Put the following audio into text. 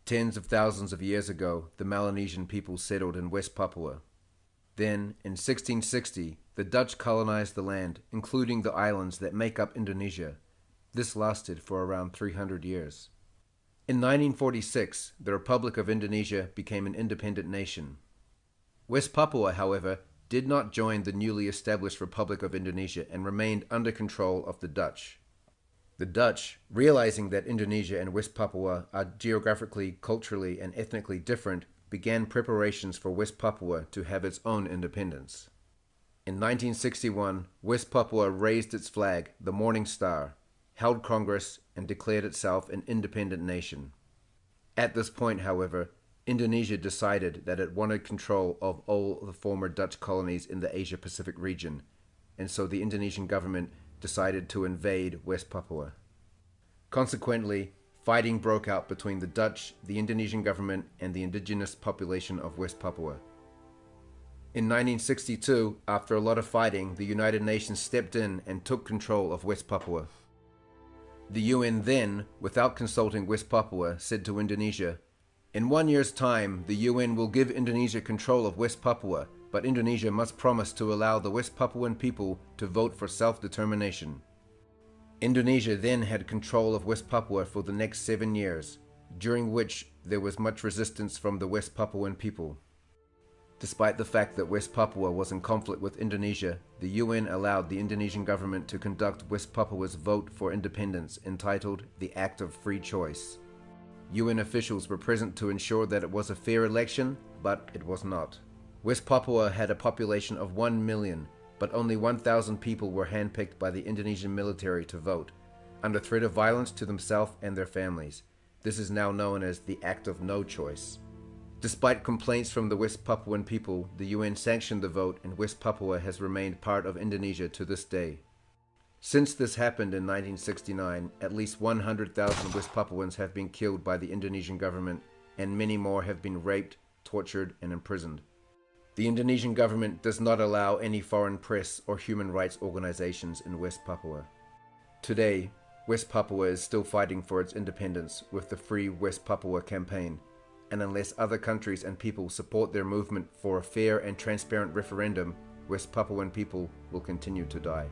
Tens of thousands of years ago, the Melanesian people settled in West Papua. Then, in 1660, the Dutch colonized the land, including the islands that make up Indonesia. This lasted for around 300 years. In 1946, the Republic of Indonesia became an independent nation. West Papua, however, did not join the newly established Republic of Indonesia and remained under control of the Dutch. The Dutch, realizing that Indonesia and West Papua are geographically, culturally, and ethnically different, began preparations for West Papua to have its own independence. In 1961, West Papua raised its flag, the Morning Star, held Congress, and declared itself an independent nation. At this point, however, Indonesia decided that it wanted control of all the former Dutch colonies in the Asia-Pacific region, and so the Indonesian government decided to invade West Papua. Consequently, fighting broke out between the Dutch, the Indonesian government, and the indigenous population of West Papua. In 1962, after a lot of fighting, the United Nations stepped in and took control of West Papua. The UN then, without consulting West Papua, said to Indonesia, "In 1 year's time, the UN will give Indonesia control of West Papua, but Indonesia must promise to allow the West Papuan people to vote for self-determination." Indonesia then had control of West Papua for the next 7 years, during which there was much resistance from the West Papuan people. Despite the fact that West Papua was in conflict with Indonesia, the UN allowed the Indonesian government to conduct West Papua's vote for independence, entitled the Act of Free Choice. UN officials were present to ensure that it was a fair election, but it was not. West Papua had a population of 1 million, but only 1,000 people were handpicked by the Indonesian military to vote, under threat of violence to themselves and their families. This is now known as the Act of No Choice. Despite complaints from the West Papuan people, the UN sanctioned the vote, and West Papua has remained part of Indonesia to this day. Since this happened in 1969, at least 100,000 West Papuans have been killed by the Indonesian government, and many more have been raped, tortured, and imprisoned. The Indonesian government does not allow any foreign press or human rights organizations in West Papua. Today, West Papua is still fighting for its independence with the Free West Papua campaign, and unless other countries and people support their movement for a fair and transparent referendum, West Papuan people will continue to die.